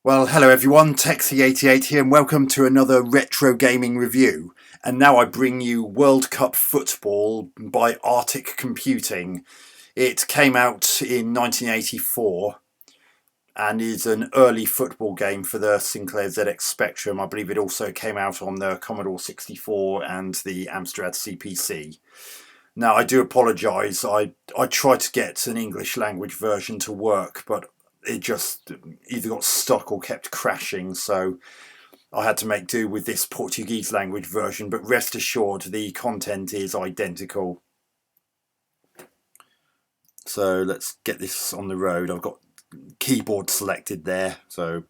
Well, hello everyone, Texie88 here and welcome to another retro gaming review. And now I bring you World Cup Football by Arctic Computing. It came out in 1984 and is an early football game for the Sinclair ZX Spectrum. I believe it also came out on the Commodore 64 and the Amstrad CPC. Now, I do apologise, I tried to get an English language version to work, but it just either got stuck or kept crashing, so I had to make do with this Portuguese language version, but rest assured the content is identical. So let's get this on the road. I've got keyboard selected there, so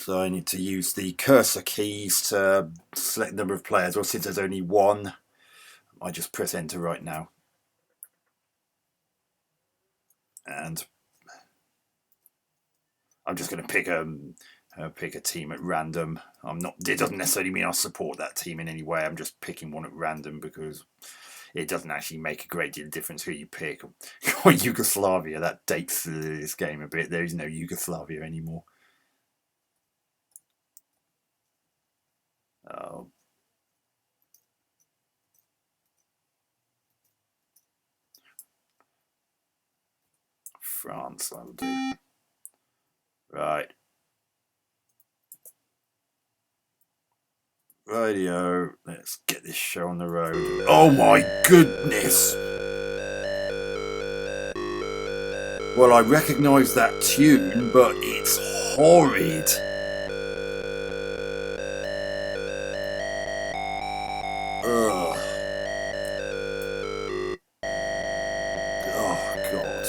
I need to use the cursor keys to select the number of players. Well, since there's only one, I just press enter right now. And I'm just going to pick a team at random. It doesn't necessarily mean I support that team in any way. I'm just picking one at random because it doesn't actually make a great deal of difference who you pick. Or Yugoslavia, that dates this game a bit. There is no Yugoslavia anymore. Oh. France, I will do. Right. Radio, let's get this show on the road. Oh my goodness! Well, I recognise that tune, but it's horrid. Ugh. Oh God.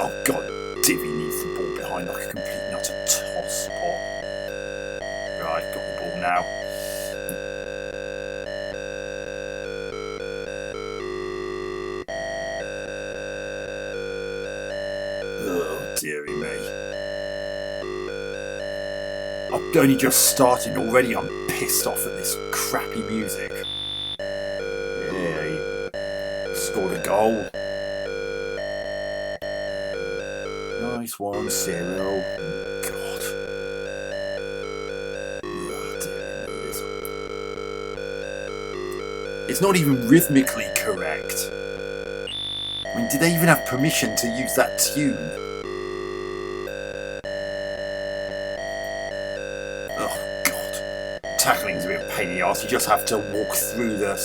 Oh God, Divi needs the ball behind like a complete nutter toss spot. Right, got the ball now. Oh dearie me. I've only just started already. I'm pissed off at this crappy music. Yeah, he scored a goal. Nice 1-0. God. Oh, dear. It's not even rhythmically correct. I mean, did they even have permission to use that tune? Oh God. Tackling's a bit of a pain in the arse. You just have to walk through the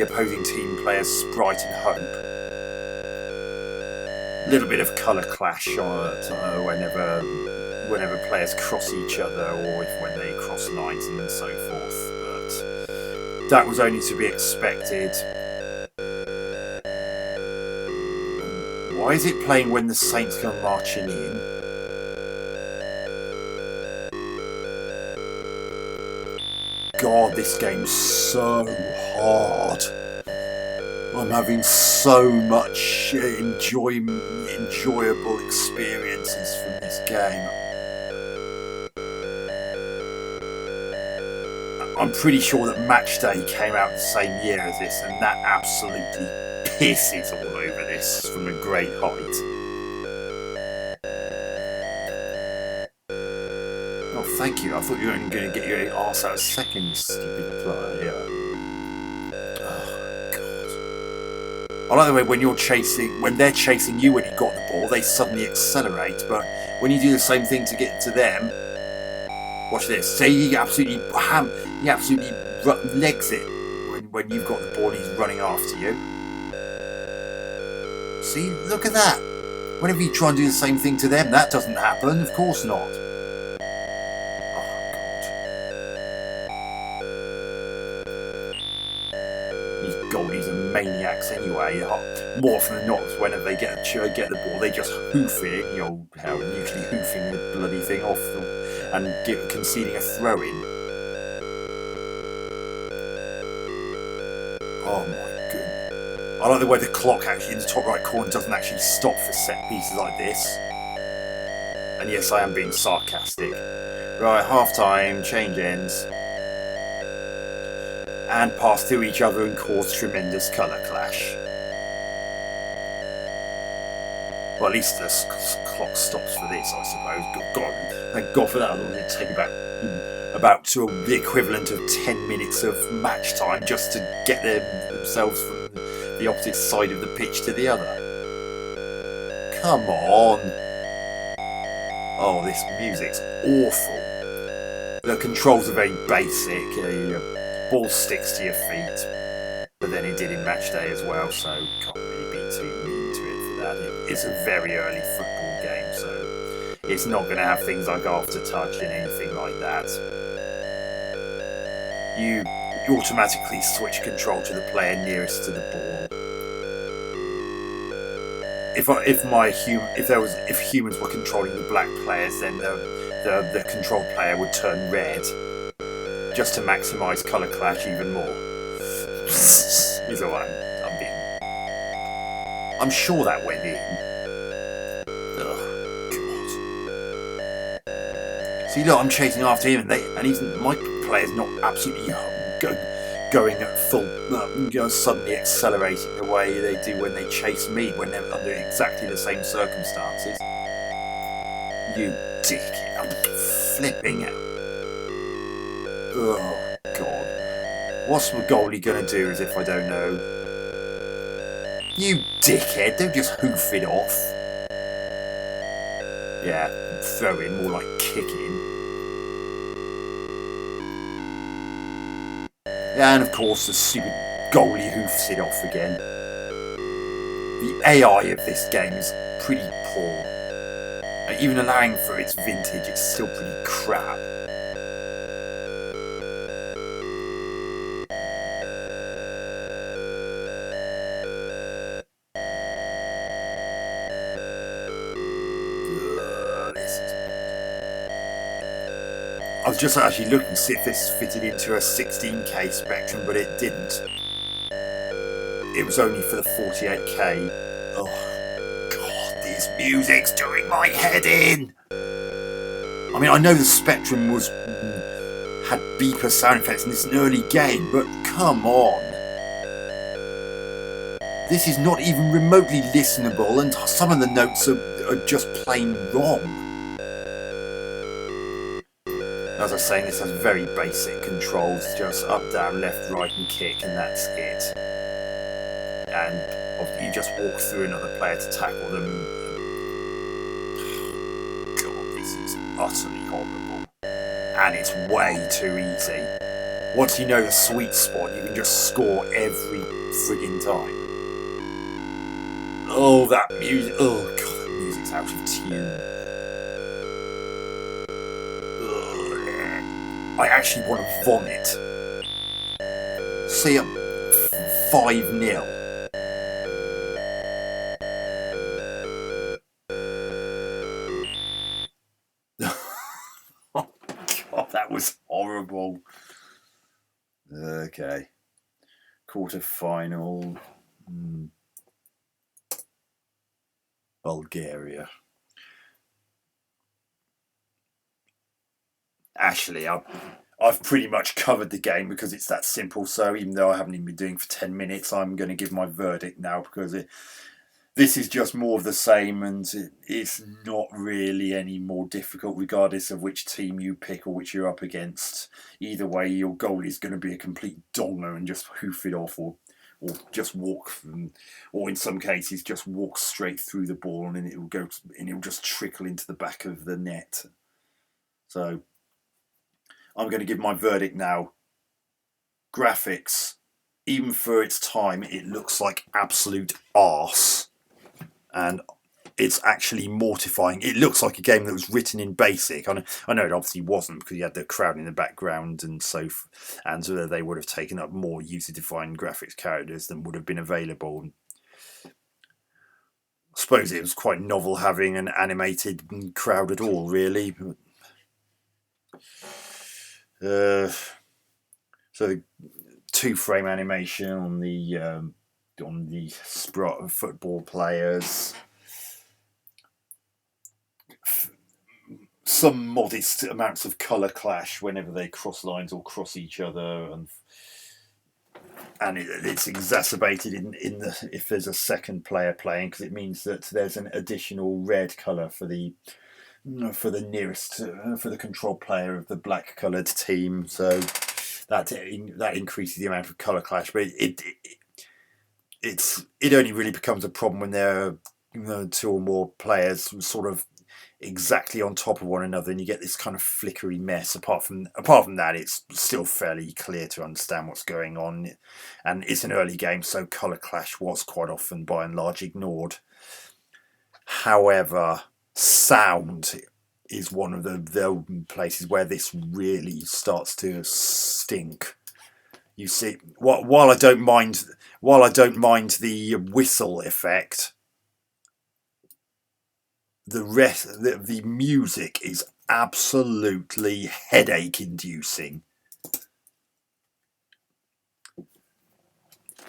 opposing team player's sprite and hope. A little bit of colour clash whenever players cross each other, or when they cross lines and so forth, but that was only to be expected. Why is it playing when the Saints come marching in? God, this game's so hard. I'm having so much enjoyable experiences from this game. I'm pretty sure that Match Day came out the same year as this, and that absolutely pisses all over this from a great height. Oh, thank you. I thought you were only going to get your arse out of second, you stupid player. I like the way when they're chasing you when you got the ball, they suddenly accelerate. But when you do the same thing to get to them, watch this. Say he absolutely legs it when you've got the ball and he's running after you. See, look at that. Whenever you try and do the same thing to them, that doesn't happen. Of course not. Goldies are maniacs anyway. More often than not, whenever they get the ball, they just hoof it. Usually hoofing the bloody thing off them and conceding a throw-in. Oh my goodness! I like the way the clock actually in the top right corner doesn't actually stop for set pieces like this. And yes, I am being sarcastic. Right, half time, change ends. And pass through each other and cause tremendous colour clash. Well, at least the clock stops for this, I suppose. God, thank God for that. Otherwise, it'd take about to the equivalent of 10 minutes of match time just to get themselves from the opposite side of the pitch to the other. Come on. Oh, this music's awful. The controls are very basic. Your ball sticks to your feet, but then it did in match day as well, so can't really be too mean to it for that. It's a very early football game, so it's not going to have things like after touch and anything like that. You automatically switch control to the player nearest to the ball. If humans were controlling the black players, then the control player would turn red, just to maximise colour clash even more. Is all I'm being. I'm sure that went in. Oh God! See, look, I'm chasing after him, and my player's not absolutely going at full, suddenly accelerating the way they do when they chase me when they're under exactly the same circumstances. You dickhead! I'm flipping out. Oh God! What's the goalie gonna do as if I don't know? You dickhead! Don't just hoof it off. Yeah, throw in, more like kicking. And of course the stupid goalie hoofs it off again. The AI of this game is pretty poor. Even allowing for its vintage, it's still pretty crap. I was just actually looking to see if this fitted into a 16K Spectrum, but it didn't. It was only for the 48K. Oh God, this music's doing my head in! I mean, I know the Spectrum had beeper sound effects and it's an early game, but come on! This is not even remotely listenable, and some of the notes are just plain wrong. As I was saying, this has very basic controls, just up, down, left, right and kick, and that's it. And you just walk through another player to tackle them. God, this is utterly horrible. And it's way too easy. Once you know the sweet spot, you can just score every frigging time. Oh, that music. Oh God, that music's out of tune. I actually want to vomit. See, 5-0. Oh God, that was horrible. Okay. Quarter-final. Bulgaria. Actually, I've pretty much covered the game because it's that simple. So even though I haven't even been doing for 10 minutes, I'm going to give my verdict now because this is just more of the same, and it's not really any more difficult regardless of which team you pick or which you're up against. Either way, your goal is going to be a complete donger and just hoof it off, or just walk from, or in some cases just walk straight through the ball and then it'll just trickle into the back of the net. So I'm going to give my verdict now. Graphics, even for its time, it looks like absolute arse. And it's actually mortifying. It looks like a game that was written in BASIC. I know it obviously wasn't because you had the crowd in the background and so they would have taken up more user-defined graphics characters than would have been available. I suppose it was quite novel having an animated crowd at all, really. So the 2-frame animation on the football players. Some modest amounts of colour clash whenever they cross lines or cross each other, and and it's exacerbated in the if there's a second player playing, because it means that there's an additional red colour for the nearest for the control player of the black coloured team. So that increases the amount of colour clash, but it only really becomes a problem when there are two or more players sort of exactly on top of one another, and you get this kind of flickery mess. Apart from that, it's still fairly clear to understand what's going on, and it's an early game, so colour clash was quite often by and large ignored. However, sound is one of the places where this really starts to stink. You see, while I don't mind the whistle effect, the music is absolutely headache inducing,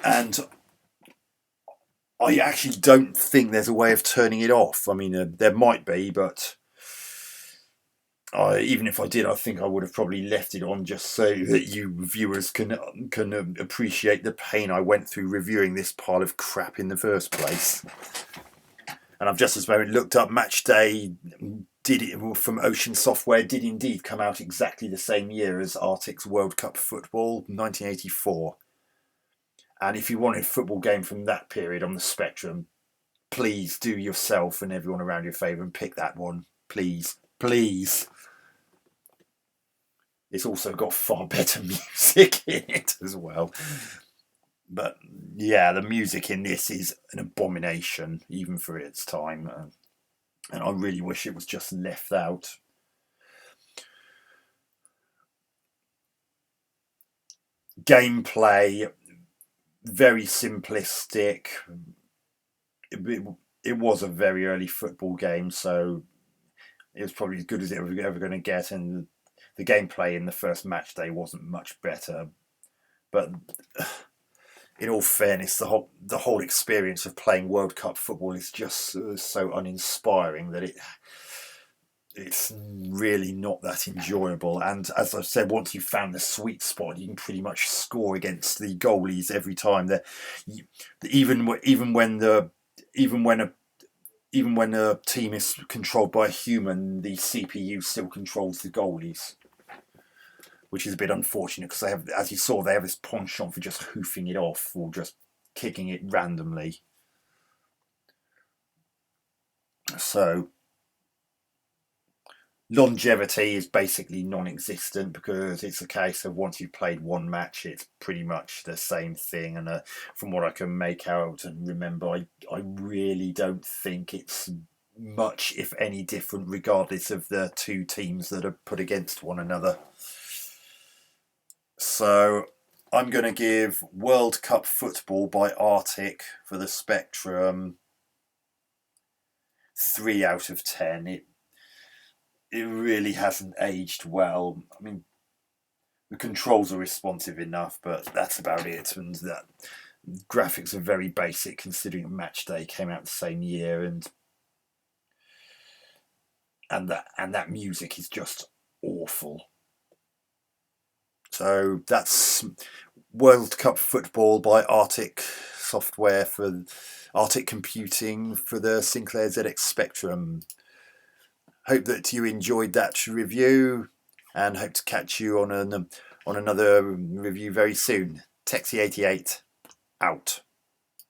and I actually don't think there's a way of turning it off. I mean, there might be, but even if I did, I think I would have probably left it on just so that you viewers can appreciate the pain I went through reviewing this pile of crap in the first place. And I've just this moment looked up Matchday from Ocean Software did indeed come out exactly the same year as Arctic's World Cup Football, 1984. And if you wanted a football game from that period on the Spectrum, please do yourself and everyone around you a favour and pick that one. Please. It's also got far better music in it as well. But yeah, the music in this is an abomination, even for its time. And I really wish it was just left out. Gameplay, very simplistic. It was a very early football game, so it was probably as good as it was ever going to get. And the gameplay in the first match day wasn't much better. But in all fairness, the whole experience of playing World Cup football is just so uninspiring that it's really not that enjoyable. And as I've said, once you've found the sweet spot, you can pretty much score against the goalies every time. Even when a team is controlled by a human, the CPU still controls the goalies, which is a bit unfortunate because they have, as you saw, they have this penchant for just hoofing it off or just kicking it randomly. So longevity is basically non-existent because it's a case of once you've played one match, it's pretty much the same thing. And from what I can make out and remember, I really don't think it's much, if any, different, regardless of the two teams that are put against one another. So I'm going to give World Cup Football by Arctic for the Spectrum 3 out of 10. It really hasn't aged well. I mean, the controls are responsive enough, but that's about it. And that graphics are very basic, considering Match Day came out the same year, and that music is just awful. So that's World Cup Football by Arctic Software for Arctic Computing for the Sinclair ZX Spectrum. Hope that you enjoyed that review, and hope to catch you on another review very soon. Texie88 out.